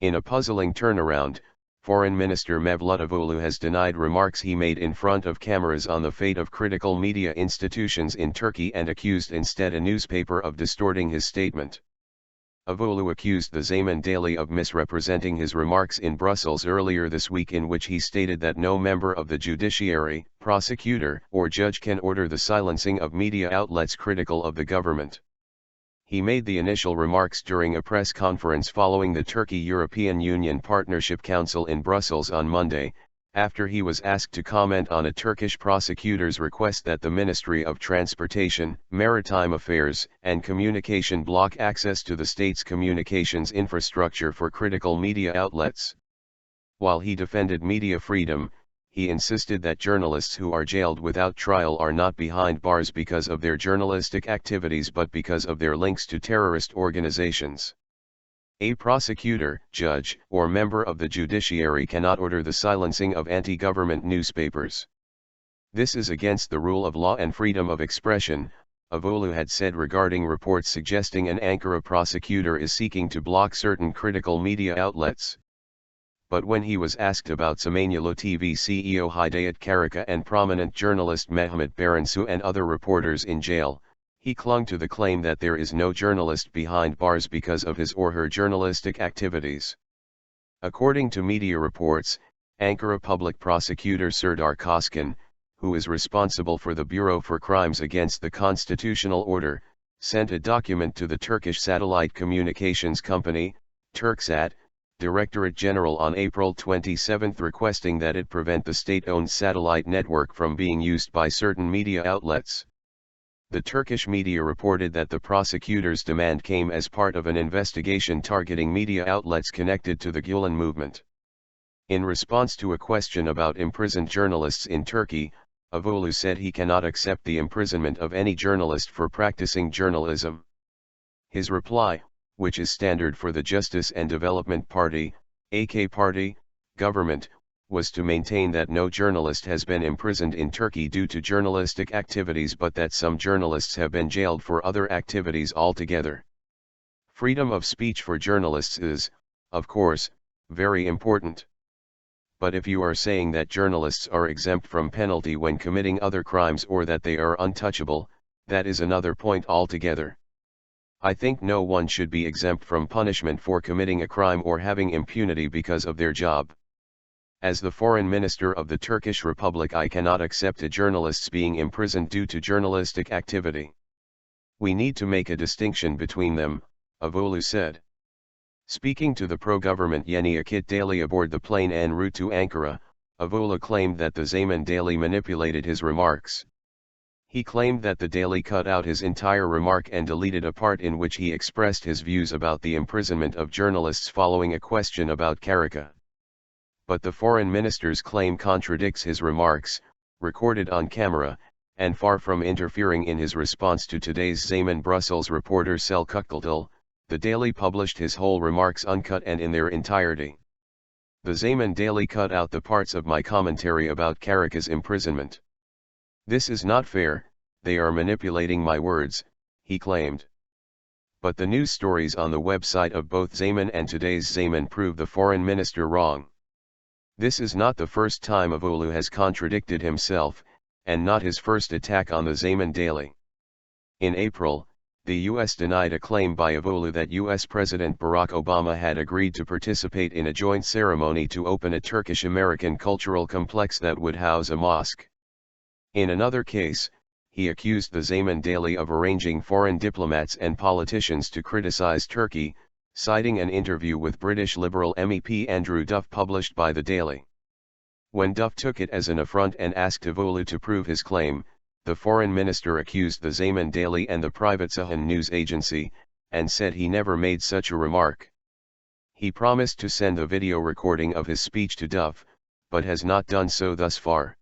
In a puzzling turnaround, Foreign Minister Mevlüt Çavuşoğlu has denied remarks he made in front of cameras on the fate of critical media institutions in Turkey and accused instead a newspaper of distorting his statement. Çavuşoğlu accused the Zaman Daily of misrepresenting his remarks in Brussels earlier this week, in which he stated that no member of the judiciary, prosecutor, or judge can order the silencing of media outlets critical of the government. He made the initial remarks during a press conference following the Turkey-European Union Partnership Council in Brussels on Monday, after he was asked to comment on a Turkish prosecutor's request that the Ministry of Transportation, Maritime Affairs and Communication block access to the state's communications infrastructure for critical media outlets. While he defended media freedom, he insisted that journalists who are jailed without trial are not behind bars because of their journalistic activities but because of their links to terrorist organizations. A prosecutor, judge, or member of the judiciary cannot order the silencing of anti-government newspapers. This is against the rule of law and freedom of expression, Çavuşoğlu had said regarding reports suggesting an Ankara prosecutor is seeking to block certain critical media outlets. But when he was asked about Samanyolu TV CEO Hidayet Karaca and prominent journalist Mehmet Baransu and other reporters in jail, he clung to the claim that there is no journalist behind bars because of his or her journalistic activities. According to media reports, Ankara Public Prosecutor Serdar Koçkan, who is responsible for the Bureau for Crimes Against the Constitutional Order, sent a document to the Turkish satellite communications company, Turksat, Directorate General on April 27 requesting that it prevent the state-owned satellite network from being used by certain media outlets. The Turkish media reported that the prosecutor's demand came as part of an investigation targeting media outlets connected to the Gülen movement. In response to a question about imprisoned journalists in Turkey, Çavuşoğlu said he cannot accept the imprisonment of any journalist for practicing journalism. His reply, which is standard for the Justice and Development Party, AK Party, government, was to maintain that no journalist has been imprisoned in Turkey due to journalistic activities but that some journalists have been jailed for other activities altogether. Freedom of speech for journalists is, of course, very important. But if you are saying that journalists are exempt from penalty when committing other crimes or that they are untouchable, that is another point altogether. I think no one should be exempt from punishment for committing a crime or having impunity because of their job. As the Foreign Minister of the Turkish Republic, I cannot accept a journalist being imprisoned due to journalistic activity. We need to make a distinction between them, Çavuşoğlu said. Speaking to the pro-government Yeni Akit Daily aboard the plane en route to Ankara, Çavuşoğlu claimed that the Zaman Daily manipulated his remarks. He claimed that the Daily cut out his entire remark and deleted a part in which he expressed his views about the imprisonment of journalists following a question about Karaca. But the foreign minister's claim contradicts his remarks, recorded on camera, and far from interfering in his response to today's Zaman Brussels reporter Selçuk, the Daily published his whole remarks uncut and in their entirety. The Zaman Daily cut out the parts of my commentary about Karaca's imprisonment. This is not fair, they are manipulating my words, he claimed. But the news stories on the website of both Zaman and today's Zaman prove the foreign minister wrong. This is not the first time Çavuşoğlu has contradicted himself, and not his first attack on the Zaman Daily. In April, the U.S. denied a claim by Çavuşoğlu that U.S. President Barack Obama had agreed to participate in a joint ceremony to open a Turkish-American cultural complex that would house a mosque. In another case, he accused the Zaman Daily of arranging foreign diplomats and politicians to criticize Turkey, citing an interview with British Liberal MEP Andrew Duff published by the Daily. When Duff took it as an affront and asked Çavuşoğlu to prove his claim, the foreign minister accused the Zaman Daily and the private Zaman news agency, and said he never made such a remark. He promised to send a video recording of his speech to Duff, but has not done so thus far.